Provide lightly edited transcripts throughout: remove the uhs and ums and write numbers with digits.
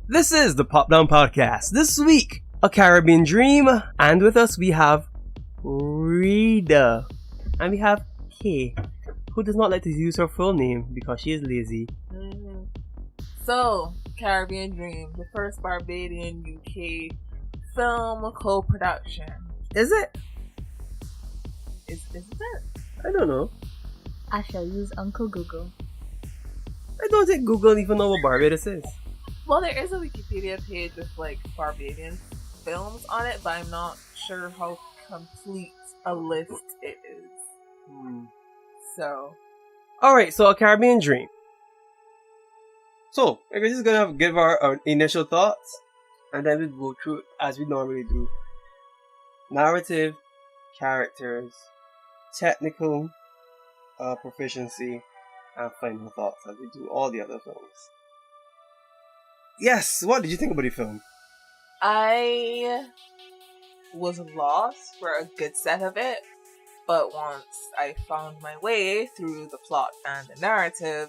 This is the Popdown Podcast. This week, A Caribbean Dream. And with us, we have Reyda. And we have Kay, who does not like to use her full name because she is lazy. Mm-hmm. So, Caribbean Dream, the first Barbadian-UK film co-production. Is it? Is it? I don't know. I shall use Uncle Google. I don't think Google even know what Barbados is. Well, there is a Wikipedia page with like Barbadian films on it, but I'm not sure how complete a list it is. So, alright, so A Caribbean Dream. So, I guess we're gonna give our initial thoughts, and then we'll go through as we normally do. Narrative, characters, technical proficiency, and final thoughts as we do all the other films. Yes, what did you think about the film? I was lost for a good set of it, but once I found my way through the plot and the narrative,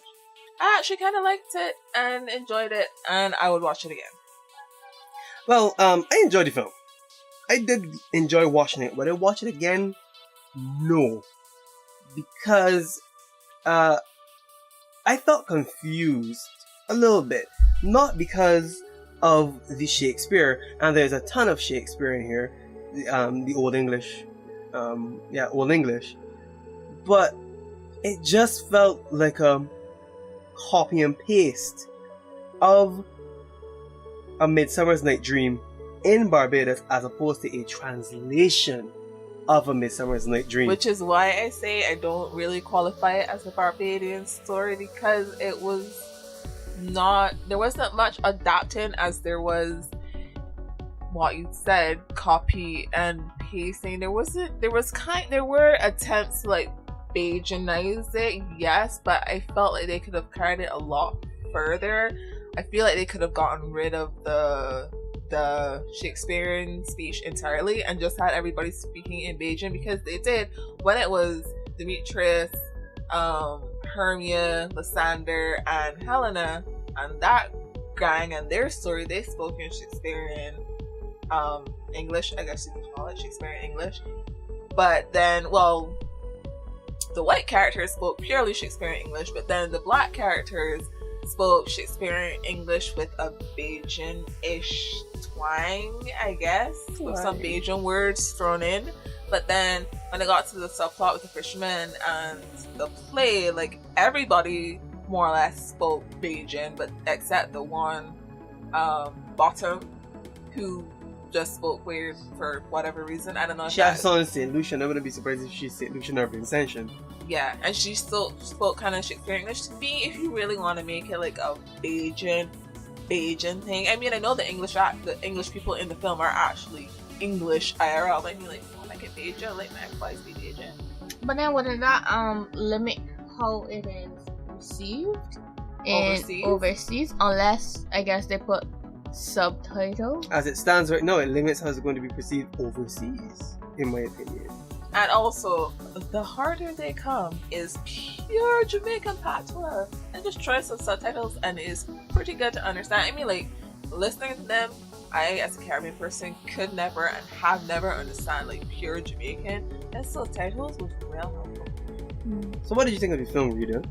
I actually kind of liked it and enjoyed it, and I would watch it again. Well, I enjoyed the film. I did enjoy watching it. Would I watch it again? No. Because I felt confused a little bit. Not because of the Shakespeare, and there's a ton of Shakespeare in here, the Old English, Old English, but it just felt like a copy and paste of A Midsummer's Night Dream in Barbados as opposed to a translation of A Midsummer's Night Dream. Which is why I say I don't really qualify it as a Barbadian story, because it was there wasn't much adapting as there was what you said, copy and pasting. There were attempts to like Bajanize it, yes, but I felt like they could have carried it a lot further. I feel like they could have gotten rid of the Shakespearean speech entirely and just had everybody speaking in Bajan, because they did when it was Demetrius, Hermia, Lysander, and Helena, and that gang and their story, they spoke in Shakespearean English, I guess you could call it Shakespearean English. But then, well, the white characters spoke purely Shakespearean English, but then the black characters spoke Shakespearean English with a Bajan-ish twang, I guess, with some Bajan words thrown in. But then when it got to the subplot with the fisherman and the play, like everybody more or less spoke Bajan, but except the one Bottom, who just spoke weird for whatever reason. I don't know. She has someone St. Lucian. I wouldn't be surprised if she's St. Lucian or Vincentian. Yeah, and she still spoke kind of Shakespearean English. To me, if you really want to make it like a Bajan thing, I mean, I know the English people in the film are actually English IRL. I mean, like, make it Bajan, like my ex-wife be Bajan. But then wouldn't that limit how it is received overseas? Unless I guess they put subtitles. As it stands right now, it limits how it's going to be perceived overseas, in my opinion. And also, the harder they come is pure Jamaican patois, and just try some subtitles, and it's pretty good to understand. I mean, like, listening to them, I, as a Caribbean person, could never and have never understand like pure Jamaican, and subtitles was real helpful. So, what did you think of the film, Reyda?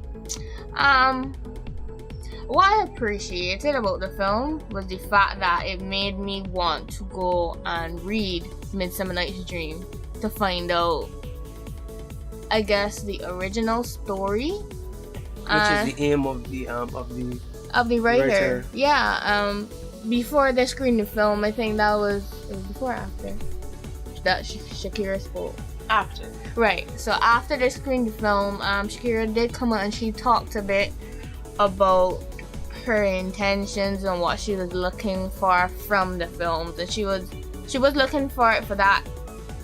What I appreciated about the film was the fact that it made me want to go and read Midsummer Night's Dream to find out, I guess, the original story, which is the aim of the writer. Yeah. Before they screened the film, I think it was before or after that Shakira spoke. After. Right. So after they screened the film, Shakira did come out and she talked a bit about her intentions and what she was looking for from the films, and she was looking for it for that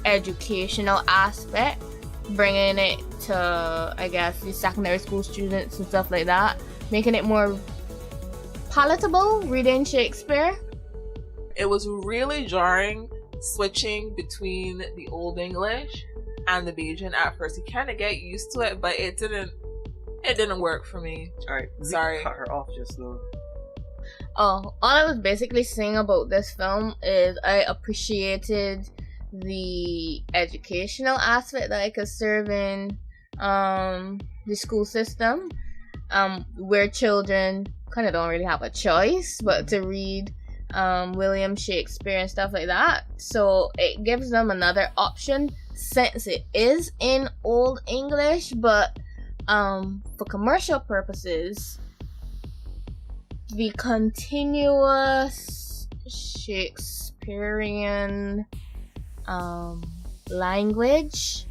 educational aspect, bringing it to, I guess, the secondary school students and stuff like that, making it more palatable reading Shakespeare. It was really jarring switching between the Old English and the Bajan at first. You kind of get used to it, but it didn't work for me. Alright, sorry. Cut her off just now. Oh, all I was basically saying about this film is I appreciated the educational aspect that it could serve in the school system, where children kind of don't really have a choice but to read William Shakespeare and stuff like that. So it gives them another option since it is in Old English, but for commercial purposes, the continuous Shakespearean language,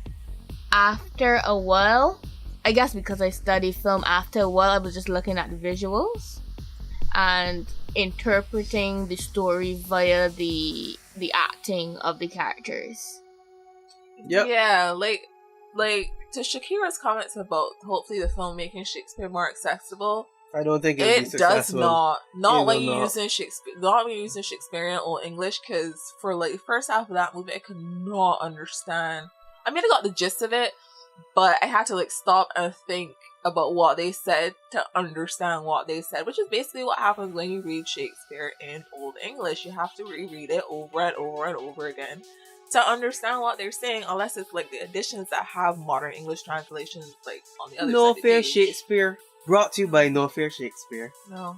after a while, I guess because I studied film, after a while I was just looking at the visuals and interpreting the story via the acting of the characters. Yep. Yeah, like to Shakira's comments about hopefully the film making Shakespeare more accessible. I don't think it does not when you're using Shakespeare, not when you're using Shakespearean Old English, because for like the first half of that movie, I could not understand. I mean, I got the gist of it, but I had to like stop and think about what they said to understand what they said, which is basically what happens when you read Shakespeare in Old English. You have to reread it over and over and over again to understand what they're saying, unless it's like the editions that have modern English translations like on the other side. No of the Fair page. Shakespeare. Brought to you by No Fair Shakespeare. No,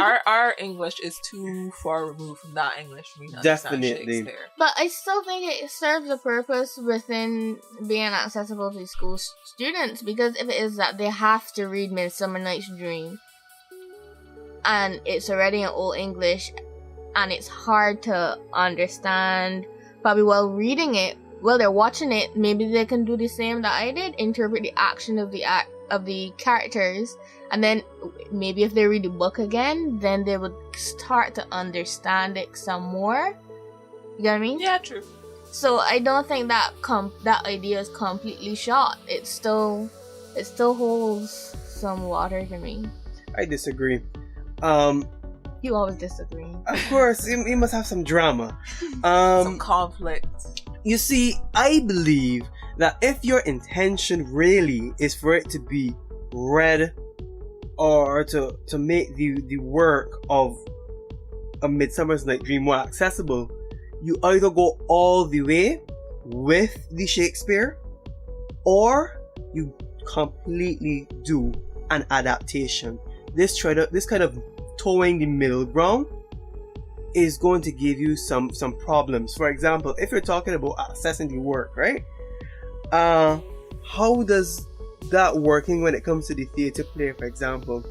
our English is too far removed from that English for me to understand Definitely. Shakespeare. But I still think it serves a purpose within being accessible to school students, because if it is that they have to read Midsummer Night's Dream and it's already in Old English and it's hard to understand, probably while reading it, while they're watching it, maybe they can do the same that I did, interpret the action of the characters, and then maybe if they read the book again, then they would start to understand it some more. You know what I mean? Yeah, true. So I don't think that that idea is completely shot. It still holds some water to me. I disagree. You always disagree. Of course, you must have some drama. Some conflict. You see, I believe that if your intention really is for it to be read or to make the work of A Midsummer's Night Dream more accessible, you either go all the way with the Shakespeare or you completely do an adaptation. This kind of towing the middle ground is going to give you some problems. For example, if you're talking about accessing the work, right? How does that working when it comes to the theatre play, for example?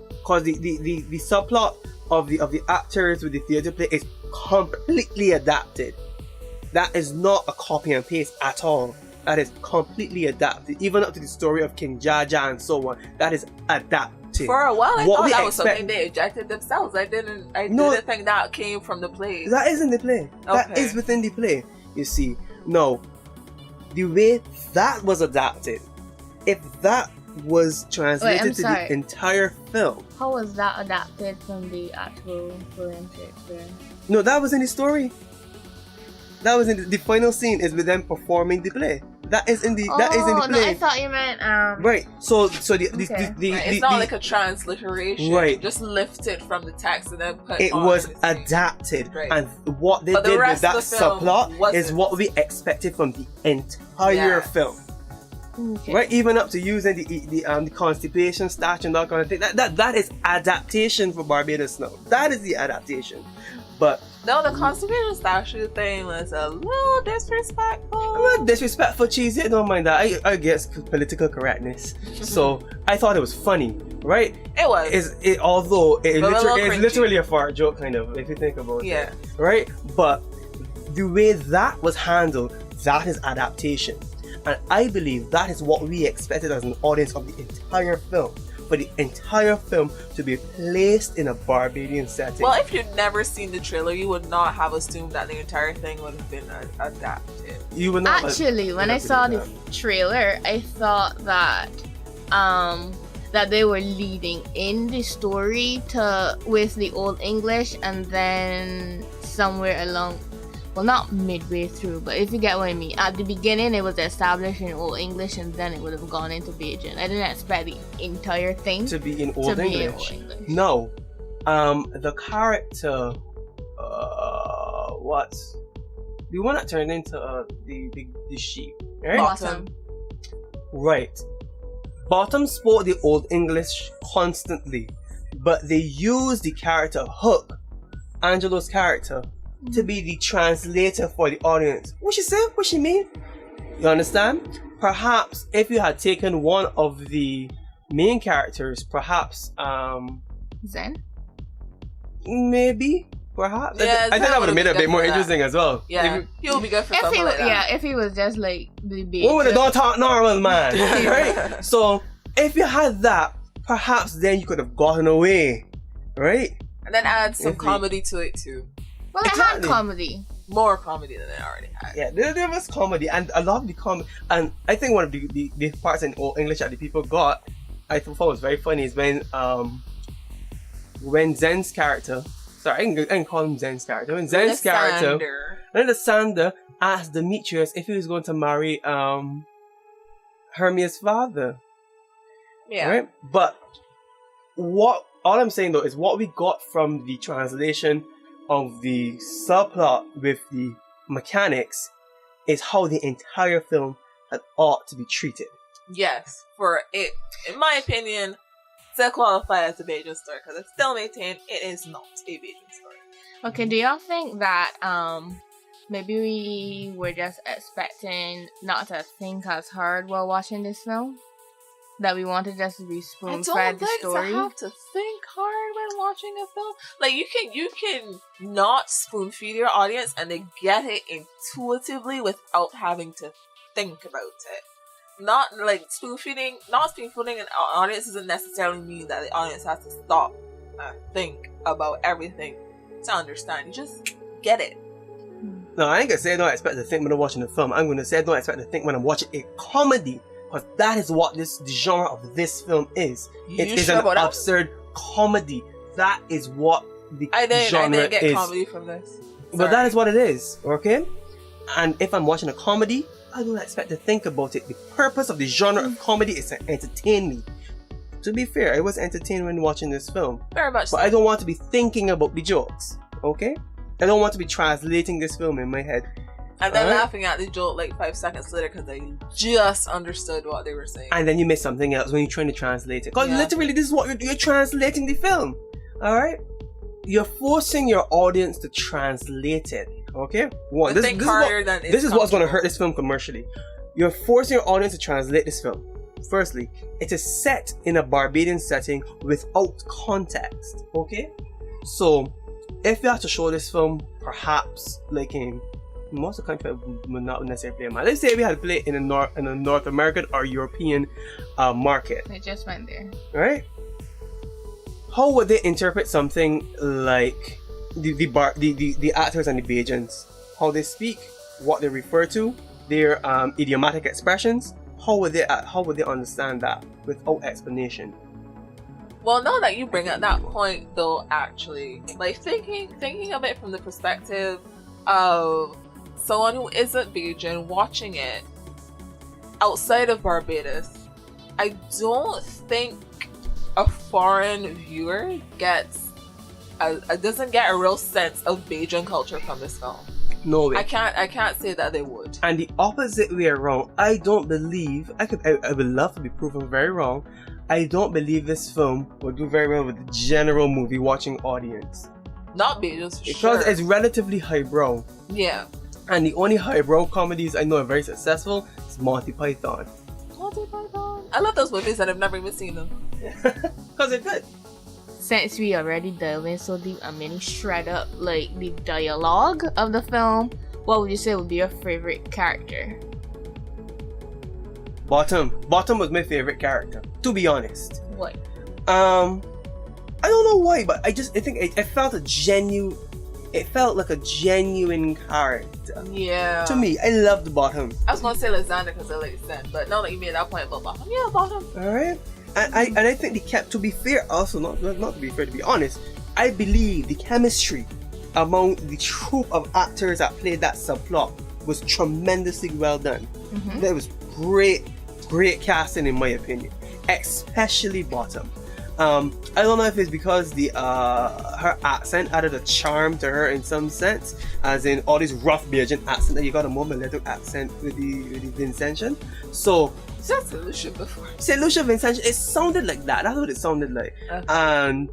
Because the subplot of the actors with the theatre play is completely adapted. That is not a copy and paste at all. That is completely adapted, even up to the story of King Jaja and so on. That is adapted. For a while, I thought that was something they ejected themselves. I didn't think that came from the play. That is in the play. Okay. That is within the play. You see, no, the way that was adapted, if that was translated to the entire film. How was that adapted from the actual William Shakespeare? No, that was in the story. That was in the final scene is with them performing the play. That is in the play. No, I thought you meant right. So it's not like a transliteration. Right. Just lift it from the text and then put it on was the adapted, right. and what they did with that subplot is wasn't. what we expected from the entire film. okay. Right, even up to using the constipation starch and that kind of thing. That is adaptation for Barbados now. That is the adaptation. But no, the constipation statue thing was a little disrespectful. I'm not disrespectful, cheesy. I don't mind that. I guess political correctness. So I thought it was funny, right? It was. Although it's cringy. literally a fart joke, kind of, if you think about Yeah. it. Right? But the way that was handled, that is adaptation. And I believe that is what we expected as an audience of the entire film. For the entire film to be placed in a Barbadian setting. Well, if you'd never seen the trailer, you would not have assumed that the entire thing would have been adapted. You would not. Actually, when I saw the trailer, I thought that that they were leading in the story with the Old English, and then somewhere along, well, not midway through, but if you get what I mean, at the beginning it was established in Old English, and then it would have gone into Bajan. I didn't expect the entire thing to be in Old English. English. No, the character, what? The one that turned into the sheep, right? Bottom. Right. Bottom spoke the Old English constantly, but they used the character Hook, Angelo's character, to be the translator for the audience. What she said? What she mean? You understand? Perhaps if you had taken one of the main characters, perhaps Zen? Maybe. Perhaps. Yeah, I think that would have made it a bit more that. interesting as well. Yeah, he would be good for something like that. Yeah, if he was just like the big. What would have don't talk normal, man? Right? So if you had that, perhaps then you could have gotten away. Right? And then add some comedy to it too. Well, it had comedy. More comedy than it already had. Yeah, there was comedy, and a lot of the comedy. And I think one of the parts in Old English that the people got, I thought was very funny, is when Zen's character. Sorry, I can call him Zen's character. When Zen's character, Alexander asked Demetrius if he was going to marry Hermia's father. Yeah. Right? But all I'm saying though is what we got from the translation of the subplot with the mechanics is how the entire film had ought to be treated. Yes, for it, in my opinion, to qualify as a Bajan story, because I still maintain it is not a Bajan story. Okay, do y'all think that maybe we were just expecting not to think as hard while watching this film? That we wanted just to be spoon-fed the story? I don't like to have to think hard when watching a film. Like, you can not spoon-feed your audience and they get it intuitively without having to think about it. Not spoon-feeding an audience doesn't necessarily mean that the audience has to stop and think about everything to understand. You just get it. No, I ain't gonna say I don't expect to think when I'm watching a film. I'm gonna say I don't expect to think when I'm watching a comedy, because that is what the genre of this film is. It is an absurd comedy. That is what the genre is. I didn't get comedy from this. Sorry. But that is what it is, okay? And if I'm watching a comedy, I don't expect to think about it. The purpose of the genre of comedy is to entertain me. To be fair, I was entertained when watching this film. Very much But so. I don't want to be thinking about the jokes, okay? I don't want to be translating this film in my head. And then laughing at the joke like 5 seconds later because I just understood what they were saying. And then you miss something else when you're trying to translate it. Because literally this is what you're translating the film. Alright? You're forcing your audience to translate it. Okay? One, this is what's going to hurt this film commercially. You're forcing your audience to translate this film. Firstly, it is set in a Barbadian setting without context. Okay? So, if you have to show this film, perhaps like in most of the country would not necessarily play a man. Let's say we had to play it in a North American or European market. It just went there. Right? How would they interpret something like the actors and the Bajans? How they speak, what they refer to, their idiomatic expressions. How would they understand that without explanation? Well, now that you bring up that point, though, actually, like thinking of it from the perspective of someone who isn't Bajan watching it outside of Barbados, I don't think a foreign viewer doesn't get a real sense of Bajan culture from this film. No way. I can't say that they would. And the opposite way around, I don't believe, I would love to be proven very wrong, I don't believe this film would do very well with the general movie watching audience. Not Bajans, for because it's relatively highbrow. Yeah. And the only highbrow comedies I know are very successful is Monty Python. Monty Python. I love those movies and I've never even seen them. Because they're good. Since we already delved in so deep, I'm gonna shred up like the dialogue of the film. What would you say would be your favorite character? Bottom was my favorite character, to be honest. What? I don't know why, but I think it felt like a genuine character. Yeah. To me, I loved Bottom. I was gonna say Alexander because I like Zen, but now that you made that point about Bottom, yeah, Bottom. Alright. And I think they kept, to be fair, also not to be fair, to be honest, I believe the chemistry among the troupe of actors that played that subplot was tremendously well done. There was great casting in my opinion, especially Bottom. I don't know if it's because the her accent added a charm to her in some sense, as in all these rough Belgian accent that you got a more melodic accent with the Vincentian. So Said St. Lucia before. St. Lucia Vincentian, it sounded like that. That's what it sounded like. And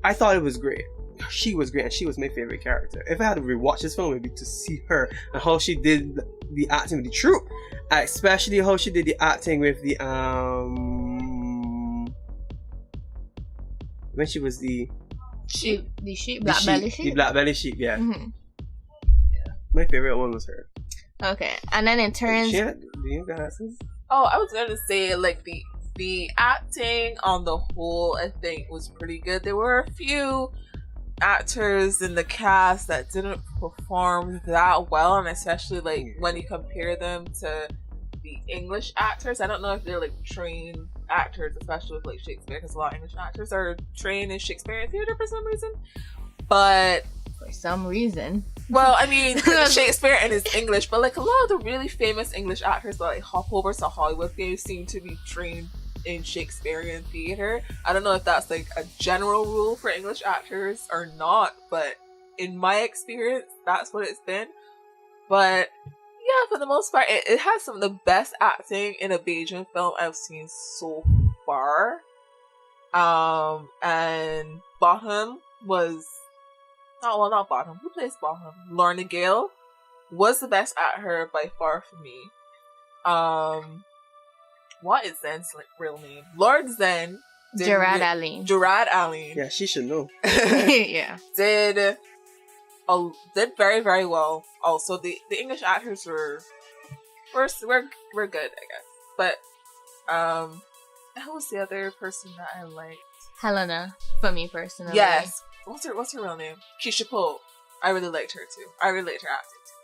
I thought it was great. She was great, and she was my favorite character. If I had to rewatch this film, it would be to see her and how she did the acting with the troupe, especially how she did the acting with the when she was the black belly sheep. The black belly sheep, yeah. Mm-hmm. My favorite one was her. Okay, and then in terms, do you have glasses? Oh, I was gonna say like the acting on the whole, I think was pretty good. There were a few actors in the cast that didn't perform that well, and especially like when you compare them to the English actors. I don't know if they're like trained actors, especially with like Shakespeare, because a lot of English actors are trained in Shakespearean theater for some reason. But for some reason, well, I mean, Shakespeare and it's English, but like a lot of the really famous English actors that like hop over to Hollywood, they seem to be trained in Shakespearean theater. I don't know if that's like a general rule for English actors or not, but in my experience, that's what it's been. But yeah, for the most part, it has some of the best acting in a Belgian film I've seen so far. And Bottom was not Bottom. Who plays Bottom? Lorna Gale was the best at her by far for me. What is Zen's like real name? Lord Zen. Gerard Allen. Yeah, she should know. Yeah. Did very, very well. Also, the English actors were good, I guess. But who was the other person that I liked? Helena, for me personally. Yes. What's her real name? Keisha Pope. I really liked her too. I really liked her acting too.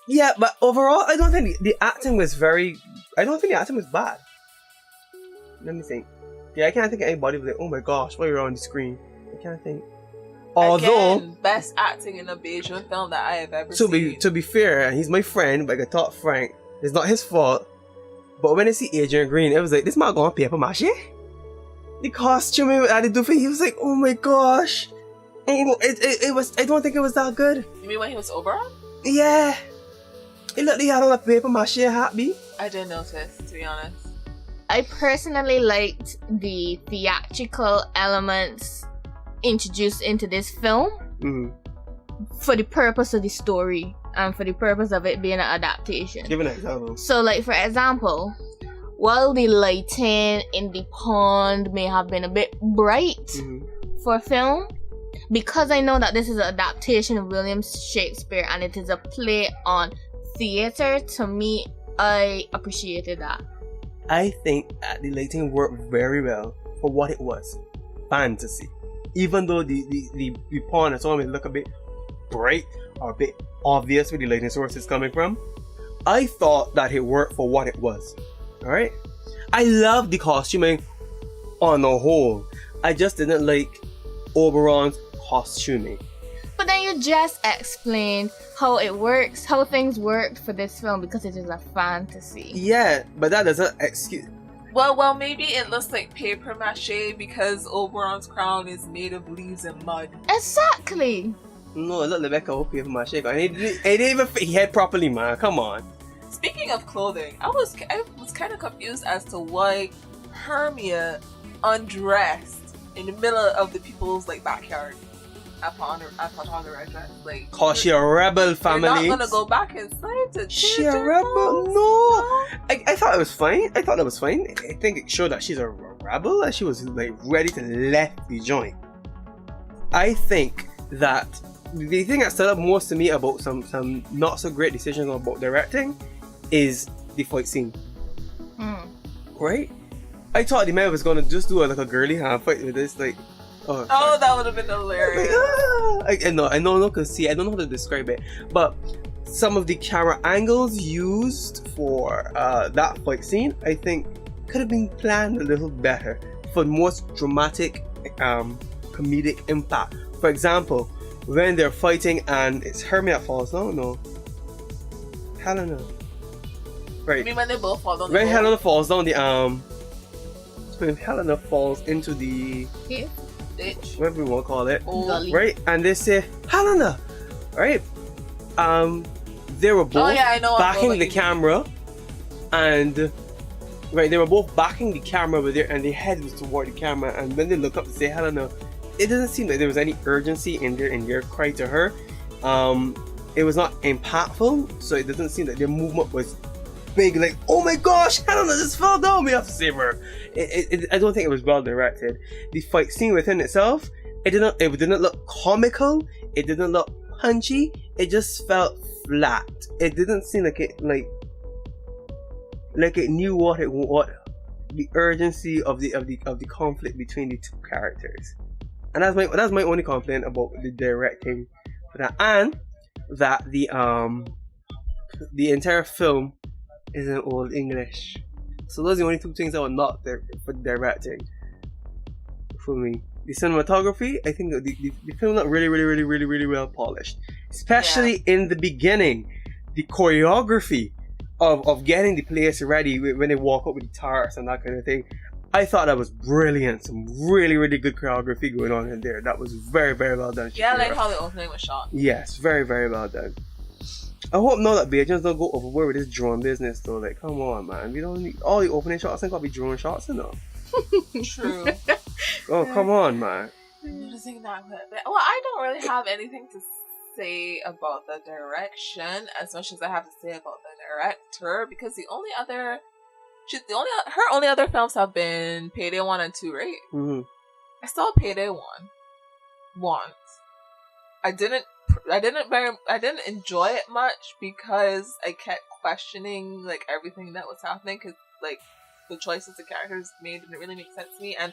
Yeah, but overall, I don't think the acting was I don't think the acting was bad. Let me think. Yeah, I can't think of anybody who was like, oh my gosh, why are you on the screen? I can't think. Although, again, best acting in a Belgian film that I have ever seen. To be fair, he's my friend, but I can talk frank. It's not his fault. But when I see Adrian Green, it was like, this man going paper mache? The costume I had to do for him, he was like, oh my gosh. It was, I don't think it was that good. You mean when he was Oberon? Yeah. It looked like he had on a paper mache hat, B. I didn't notice, to be honest. I personally liked the theatrical elements introduced into this film for the purpose of the story and for the purpose of it being an adaptation. Give an example. So, like, for example, while the lighting in the pond may have been a bit bright for film, because I know that this is an adaptation of William Shakespeare and it is a play on theater, to me, I appreciated that. I think that the lighting worked very well for what it was. Fantasy. Even though the pond and so on may look a bit bright or a bit obvious where the lighting source is coming from, I thought that it worked for what it was. Alright? I love the costuming on the whole. I just didn't like Oberon's costuming. But then you just explained how it works, how things worked for this film because it is a fantasy. Yeah, but that doesn't excuse. Well, maybe it looks like paper mache because Oberon's crown is made of leaves and mud. Exactly. No, it looked like Becca paper mache. It didn't even fit his head properly, man. Come on. Speaking of clothing, I was kind of confused as to why Hermia undressed in the middle of the people's like backyard. Upon her address, like, cause she a rebel family. You're not gonna go back inside to she a rebel? No. I thought it was fine. I think it showed that she's a rebel and she was like ready to left the joint. I think that the thing that stood up most to me about some not so great decisions about directing is the fight scene. Right? I thought the man was gonna just do like a girly hand fight with this like. Oh, that would have been hilarious. I know, cause see, I don't know how to describe it, but some of the camera angles used for that fight scene, I think, could have been planned a little better for more dramatic, comedic impact. For example, when they're fighting and it's Hermia that falls. No, Helena. Right. You mean when they both fall down? When Helena falls down the when Helena falls into the Ditch. whatever we want to call it, Gully. right? And they say Helena, right? They were both I know backing the camera, and right, they were both backing the camera with and their head was toward the camera. And when they look up to say Helena, it doesn't seem like there was any urgency in their cry to her. It was not impactful, so it doesn't seem like their movement was big, like, oh my gosh, Helena just fell down, we have to save her. I don't think it was well directed. The fight scene within itself, it didn't look comical, it didn't look punchy, it just felt flat. It didn't seem like it knew what the urgency of the conflict between the two characters. And that's my only complaint about the directing for that, and that the entire film is in Old English. So those are the only two things I would not there for directing for me. The cinematography, I think the film looked really well polished, especially in the beginning. The choreography of getting the place ready when they walk up with the tarts and that kind of thing, I thought that was brilliant. Some really good choreography going on in there. That was very well done. Yeah, I like how the opening was shot. Yes, very well done. I hope now that Bajans don't go overboard with this drone business though. Like, come on, man. We don't need all the opening shots ain't gotta be drone shots enough. True. Oh, come on, man. Noticing that, well, I don't really have anything to say about the direction as much as I have to say about the director, because her only other films have been Payday 1 and 2, right? Mm-hmm. I saw Payday 1 once. I didn't enjoy it much because I kept questioning like everything that was happening, because like the choices the characters made didn't really make sense to me, and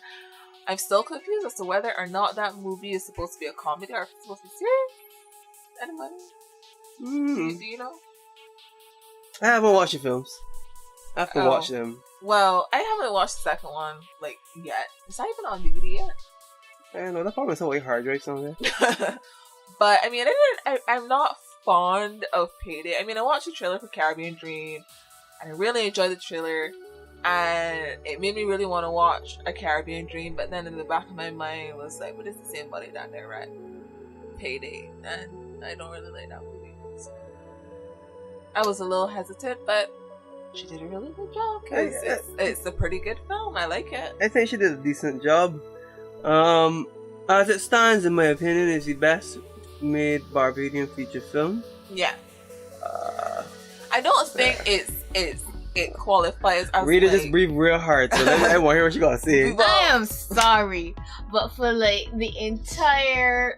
I'm still confused as to whether or not that movie is supposed to be a comedy or if it's supposed to be serious. Anybody? Do you know? I haven't watched the films. I have to watch them. Well, I haven't watched the second one like yet. It's not even on DVD yet. I don't know. That's probably some way hard drive somewhere. But I mean, I'm not fond of Payday. I mean, I watched the trailer for Caribbean Dream, and I really enjoyed the trailer, and it made me really want to watch a Caribbean Dream. But then in the back of my mind was like, but it's the same body that direct Payday, and I don't really like that movie. So I was a little hesitant, but she did a really good job. Cause it's a pretty good film. I like it. I think she did a decent job. As it stands, in my opinion, it's the best made Barbadian feature film. Yeah. I don't think it qualifies as Reyda like, just breathed real hard, so I want to hear what she gotta say. I am sorry, but for like the entire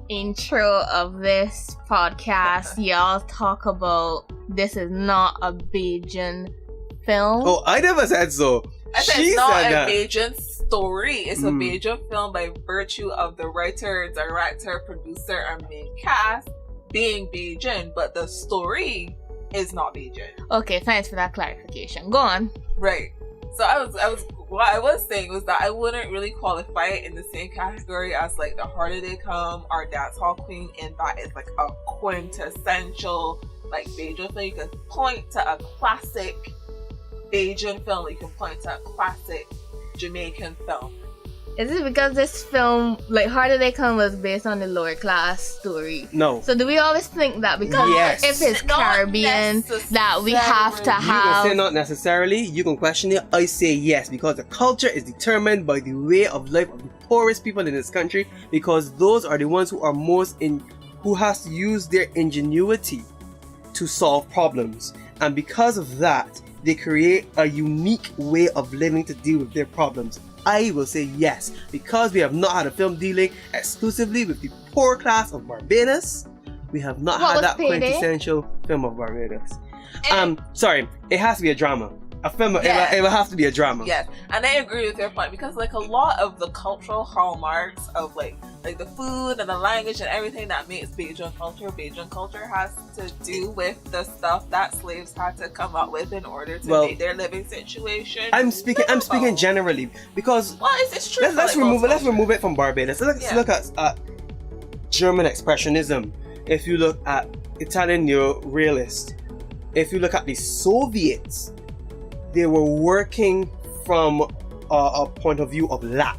intro of this podcast, y'all talk about this is not a Bajan film. Oh, I never said so. I said She it's not said a that. Bajan story. It's a Bajan film by virtue of the writer, director, producer, and main cast being Bajan, but the story is not Bajan. Okay, thanks for that clarification. Go on. Right. So what I was saying was that I wouldn't really qualify it in the same category as like The Harder They Come or Dance Hall Queen, in that it's like a quintessential like Bajan film. You can point to a classic Bajan film, you can point to a classic Jamaican film. Is it because this film, like Harder They Come, was based on the lower class story? No. So do we always think that because Yes. if it's Not Caribbean that we have to You can have... say not necessarily, you can question it. I say yes, because the culture is determined by the way of life of the poorest people in this country, because those are the ones who are who has to use their ingenuity to solve problems. And because of that, they create a unique way of living to deal with their problems. I will say yes, because we have not had a film dealing exclusively with the poor class of Barbados. We have not had that quintessential film of Barbados. Sorry, it has to be a drama. A film, Yes. it will have to be a drama. Yes, and I agree with your point, because like a lot of the cultural hallmarks of like the food and the language and everything that makes Bajan culture has to do with the stuff that slaves had to come up with in order to make their living situation. I'm speaking generally, because it's true. let's remove it from Barbados. Let's look at German expressionism. If you look at Italian neorealist, if you look at the Soviets, they were working from a point of view of lack.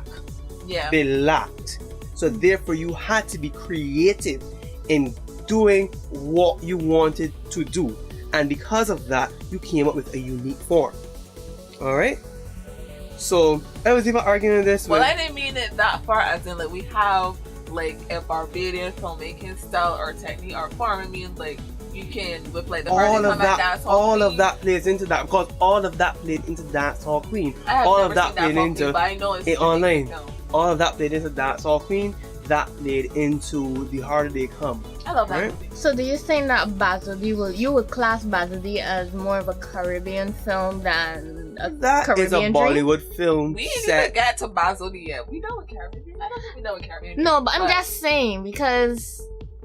Yeah. They lacked. So therefore you had to be creative in doing what you wanted to do. And because of that, you came up with a unique form. Alright? So I was even arguing this Well, with... I didn't mean it that far, as in, like, we have, like, a Barbadian filmmaking style or technique or form. I mean, like, you can, with, like, the all of that, dance all of that plays into that, because all of that played into Dancehall Queen. I have all never of that seen played that into but I know it's it online. film. All of that played into Dancehall Queen. That played into The Harder They Come. I love that Right? movie. So do you think that you would class Bazadi as more of a Caribbean film than a That Caribbean is a dream? Bollywood film We didn't set. even get to Bazodi yet. We know what Caribbean. I don't think we know what Caribbean. No, but I'm just saying, because,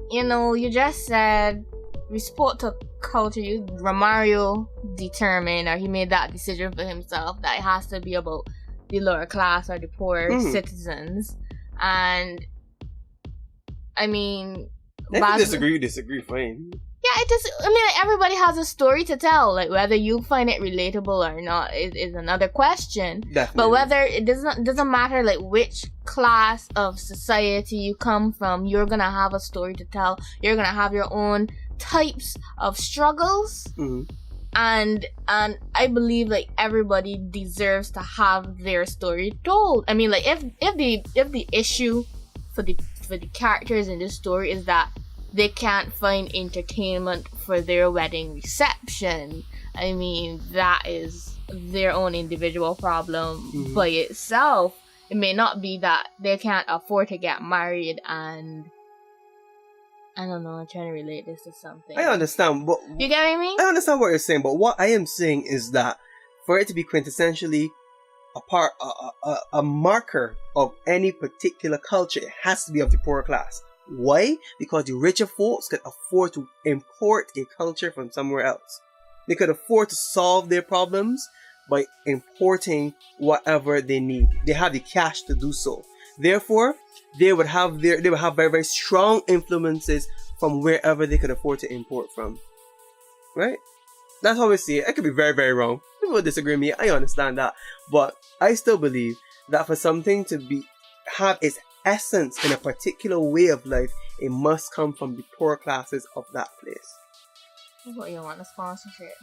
you know, you just said we spoke to culture. Romario determined, or he made that decision for himself, that it has to be about the lower class or the poor citizens. And I mean, If you disagree, fine. yeah, like, everybody has a story to tell. Like, whether you find it relatable or not is another question. Definitely. But whether it doesn't matter, like, which class of society you come from, you're gonna have a story to tell. You're gonna have your own types of struggles. Mm-hmm. And I believe, like, everybody deserves to have their story told. I mean, like, if the issue for the characters in this story is that they can't find entertainment for their wedding reception, I mean, that is their own individual problem by itself. It may not be that they can't afford to get married, and I don't know, I'm trying to relate this to something. I understand, but You get what I mean? I understand what you're saying, but what I am saying is that for it to be quintessentially a marker of any particular culture, it has to be of the poorer class. Why? Because the richer folks could afford to import a culture from somewhere else. They could afford to solve their problems by importing whatever they need. They have the cash to do so. Therefore, they would have very, very strong influences from wherever they could afford to import from. Right? That's how I see it. I could be very, very wrong. People disagree with me. I understand that. But I still believe that for something to have its essence in a particular way of life, it must come from the poor classes of that place. What, you want a sponsorship?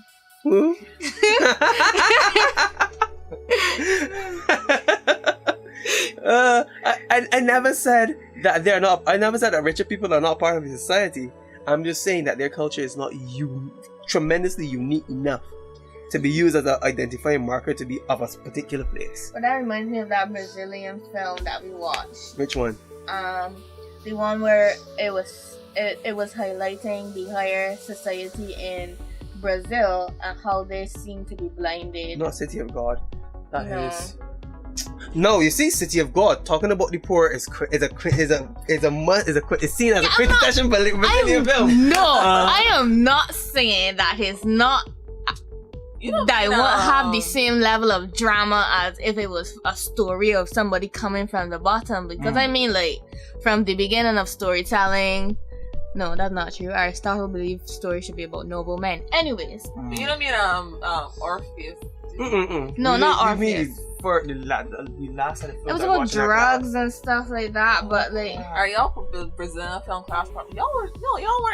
I never said that they're not. I never said that richer people are not part of the society. I'm just saying that their culture is not tremendously unique enough to be used as an identifying marker to be of a particular place. But that reminds me of that Brazilian film that we watched. Which one? The one where it was highlighting the higher society in Brazil and how they seem to be blinded. Not City of God. That No. is. No, you see, City of God talking about the poor is seen as a quintessential Brazilian film. No, I am not saying that it's not. That it won't have the same level of drama as if it was a story of somebody coming from the bottom. Because I mean, like, from the beginning of storytelling. No, that's not true. Aristotle believed story should be about noble men. Anyways. You don't mean Orpheus? No, not Orpheus. For the last of the film. It was about drugs and stuff like that, but like. Are y'all Brazilian film class? Y'all weren't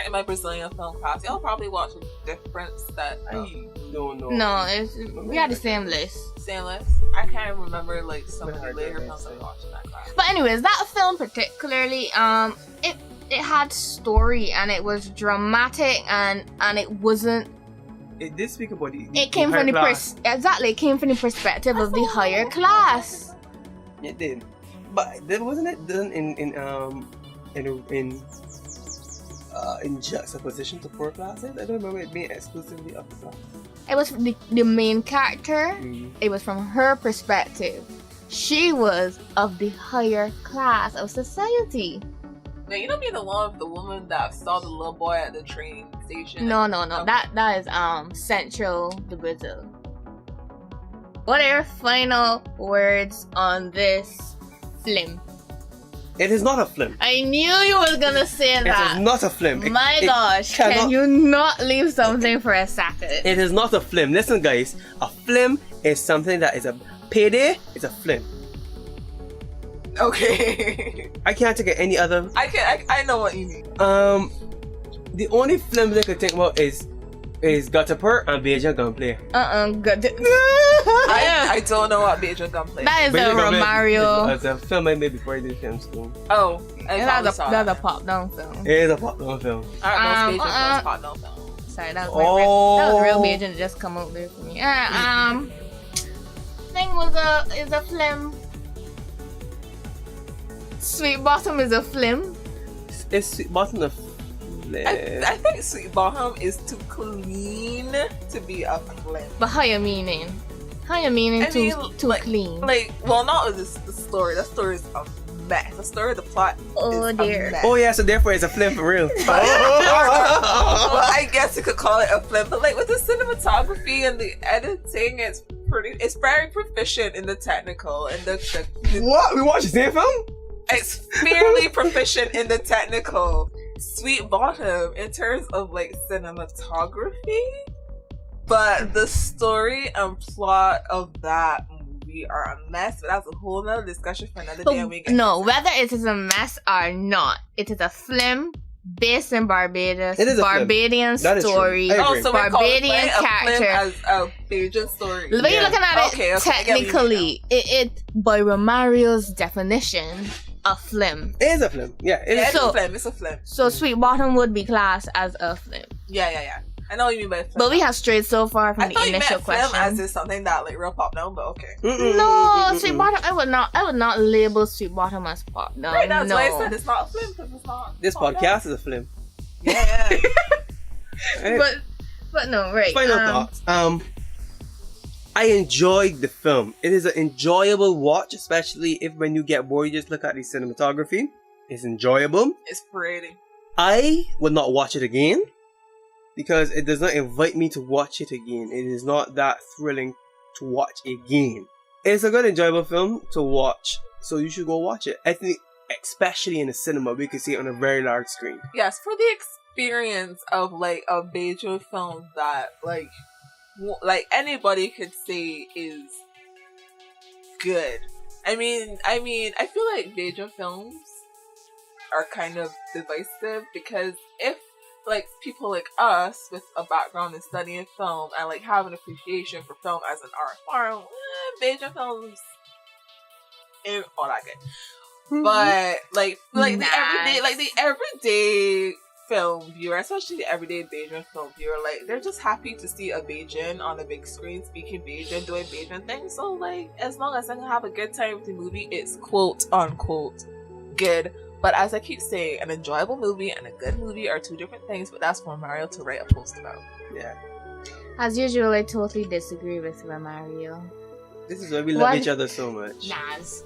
in my Brazilian film class. Y'all probably watched a different set. I don't know. No, we had the same list. Same list. I can't remember like some of the later films I watched in that class. But anyways, that film particularly, it had story and it was dramatic and it wasn't. It did speak about it came from the It came from the perspective of the higher class. It did, but there wasn't it done in juxtaposition to poor classes. I don't remember it being exclusively of the class. It was the main character. It was from her perspective. She was of the higher class of society. Now, you don't mean the one with the woman that saw the little boy at the train station? No. That is Central de Brazil. What are your final words on this film? It is not a film. I knew you was gonna say that. It is not a film. My gosh, can you not leave something for a second? It is not a film. Listen, guys, a film is something that is Payday is a film. Okay. I can't think of any other. I know what you mean. The only film that I could think about is Gutter and Beijing Gunplay. Good. I don't know what Beijing Gunplay. That is a Romario. It's a film I made before I did film school. Oh, That's a Popdown film. It is a Popdown film. I don't know if Beijing was Popdown film. Sorry, that was real Beijing that just come out there for me. Thing is a film. Sweet Bottom is a film. Is Sweet Bottom a film? I think Sweet Bottom is too clean to be a film. But how you meaning? Too clean? Like, well, not the story. The story is a mess. The story, the plot is dear. a mess. Oh yeah, so therefore it's a film for real. Well, I guess you could call it a film, but like with the cinematography and the editing, it's very proficient in the technical and the What? We watched the same film? It's fairly proficient in the technical. Sweet Bottom in terms of like cinematography, but the story and plot of that movie are a mess. But that's a whole nother discussion for another day. Whether it is a mess or not, it is a film based in Barbados. It is a Barbadian story. So Barbadian character as a Bajan story. The way you're looking at it, technically, it by Romario's definition, a film. It is a film. Yeah, it's a film. So Sweet Bottom would be classed as a film. Yeah. I know what you mean by film. But we have strayed so far from the initial question. Film as is something that like real pop down, but okay. No, Sweet Bottom. I would not label Sweet Bottom as pop down. Right, that's why I said it's not a film because it's not. This podcast is a film. Yeah. Right. But no, right. Final thoughts. I enjoyed the film. It is an enjoyable watch, especially if when you get bored, you just look at the cinematography. It's enjoyable. It's parading. I would not watch it again because it does not invite me to watch it again. It is not that thrilling to watch again. It's a good, enjoyable film to watch, so you should go watch it. I think, especially in the cinema, we could see it on a very large screen. Yes, for the experience of like a Beijing film that like anybody could say is good. I mean, I feel like Beijing films are kind of divisive because if like people like us with a background in studying film and like have an appreciation for film as an art form, Beijing films ain't all that good. But like the everyday film viewer, especially the everyday Bajan film viewer, like they're just happy to see a Bajan on a big screen speaking Bajan, doing Bajan things. So like as long as I can have a good time with the movie, it's quote unquote good. But as I keep saying, an enjoyable movie and a good movie are two different things, but that's for Mario to write a post about. Yeah. As usual, I totally disagree with Romario. This is why we love each other so much.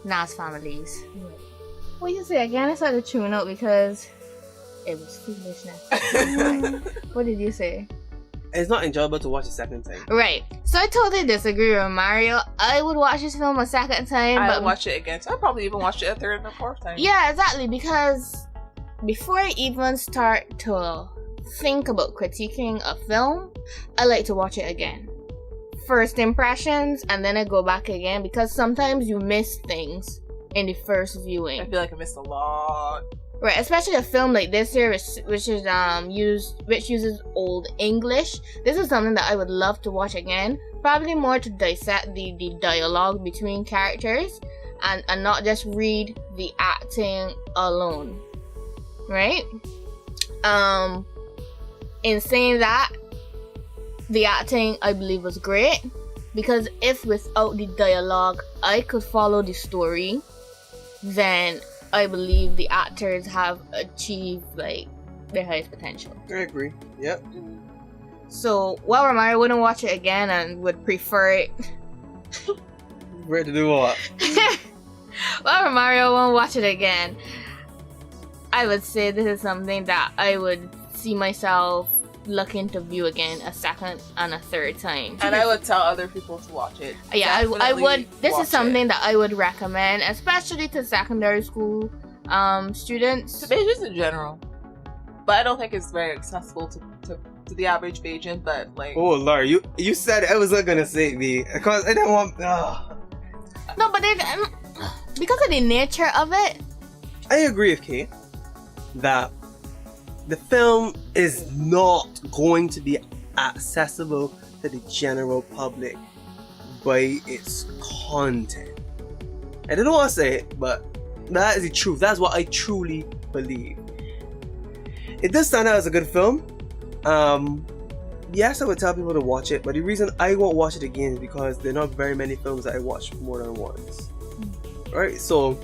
Nas families. What you say again? I started to tune out because it was foolishness. What did you say? It's not enjoyable to watch a second time. Right. So I totally disagree with Mario. I would watch this film a second time. I would watch it again. So I'd probably even watch it a third and a fourth time. Yeah, exactly. Because before I even start to think about critiquing a film, I like to watch it again. First impressions, and then I go back again because sometimes you miss things in the first viewing. I feel like I missed a lot. Right, especially a film like this here, which uses Old English. This is something that I would love to watch again. Probably more to dissect the dialogue between characters and not just read the acting alone. Right? In saying that, the acting I believe was great because if without the dialogue I could follow the story, then I believe the actors have achieved like their highest potential. I agree. Yep. So while Romario wouldn't watch it again and would prefer it. Where to do what? While Romario won't watch it again, I would say this is something that I would see myself looking to view again a second and a third time. And I would tell other people to watch it. Yeah, I would. This is something that I would recommend, especially to secondary school students. To Bajans in general. But I don't think it's very accessible to the average Bajan, but like... Oh, Lord, you said I was not going to say me. Because I didn't want... No, but because of the nature of it. I agree with Kay that the film is not going to be accessible to the general public by its content. I don't want to say it, but that is the truth. That's what I truly believe. It does stand out as a good film. Yes, I would tell people to watch it, but the reason I won't watch it again is because there are not very many films that I watch more than once. Right? So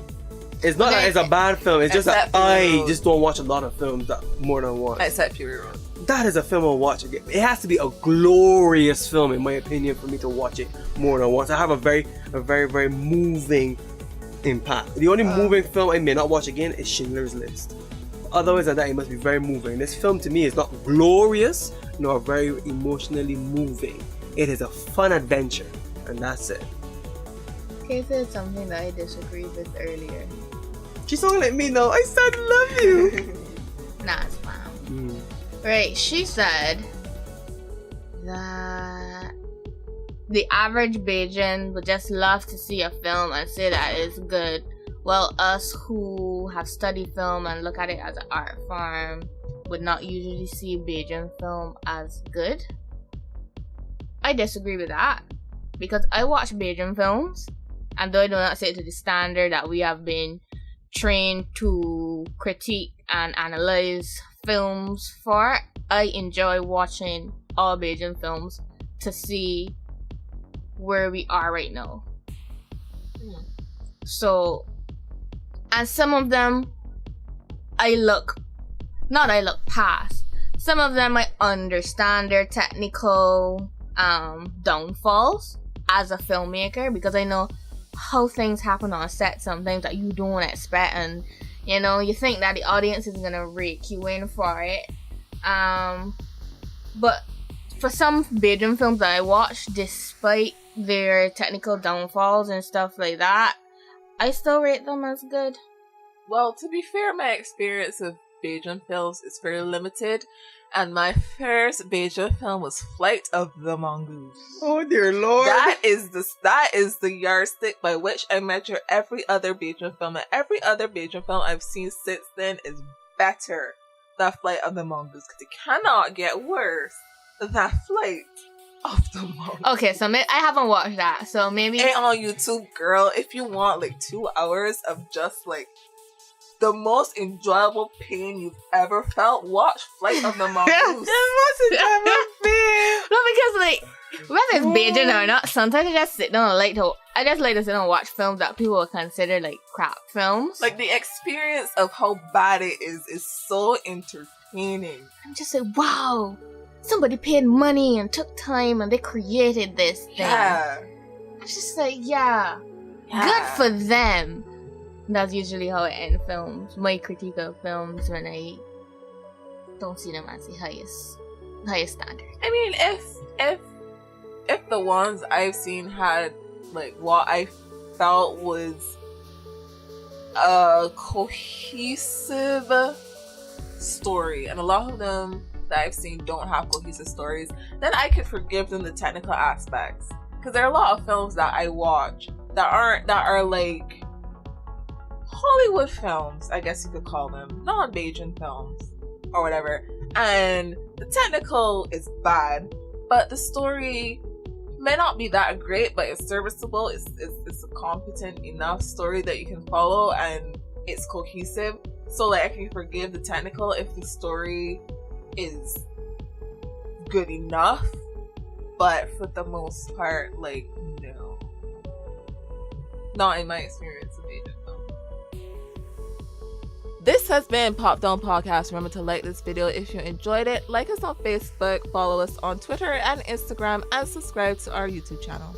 it's not that it's a bad film, it's just that I just don't watch a lot of films that more than once. Except Fury Road. That is a film I'll watch again. It has to be a glorious film, in my opinion, for me to watch it more than once. I have a very, very moving impact. The only moving film I may not watch again is Schindler's List. Otherwise than that, it must be very moving. This film to me is not glorious, nor very emotionally moving. It is a fun adventure, and that's it. Kay said something that I disagreed with earlier. She's talking like me now. I said love you. Nah, it's fine. Right, she said that the average Bajan would just love to see a film and say that it's good. Well, us who have studied film and look at it as an art form would not usually see Bajan film as good. I disagree with that, because I watch Bajan films, and though I do not say it to the standard that we have been trained to critique and analyze films for, I enjoy watching all Bajan films to see where we are right now. So, and some of them I look past. Some of them I understand their technical downfalls as a filmmaker, because I know how things happen on set, some things that you don't expect, and you think that the audience is gonna rake you in for it. But for some Bajan films that I watch, despite their technical downfalls and stuff like that, I still rate them as good. Well, to be fair, my experience of Bajan films is very limited, and my first Bajan film was Flight of the Mongoose. Oh dear Lord! That is the yardstick by which I measure every other Bajan film, and every other Bajan film I've seen since then is better than Flight of the Mongoose, because it cannot get worse than Flight of the Mongoose. Okay, so I haven't watched that, so maybe it's on YouTube, girl. If you want like 2 hours of just like the most enjoyable pain you've ever felt, watch Flight of the Mongoose. The most enjoyable pain. No, because like whether it's Bajan or not, sometimes I just sit down and like to sit down and watch films that people would consider like crap films. Like the experience of how bad it is so entertaining. I'm just like, wow, somebody paid money and took time and they created this thing. Yeah. It's just like, yeah. Good for them. That's usually how I end films. My critique of films when I don't see them as the highest standard. I mean, if the ones I've seen had like what I felt was a cohesive story, and a lot of them that I've seen don't have cohesive stories, then I could forgive them the technical aspects. Because there are a lot of films that I watch that are like Hollywood films, I guess you could call them, non-Bajan films or whatever, and the technical is bad, but the story may not be that great, but it's serviceable. It's a competent enough story that you can follow, and it's cohesive. So like I can forgive the technical if the story is good enough, but for the most part, like, no, not in my experience of Bajan film. This has been Popdown Podcast. Remember to like this video if you enjoyed it, like us on Facebook, follow us on Twitter and Instagram, and subscribe to our YouTube channel.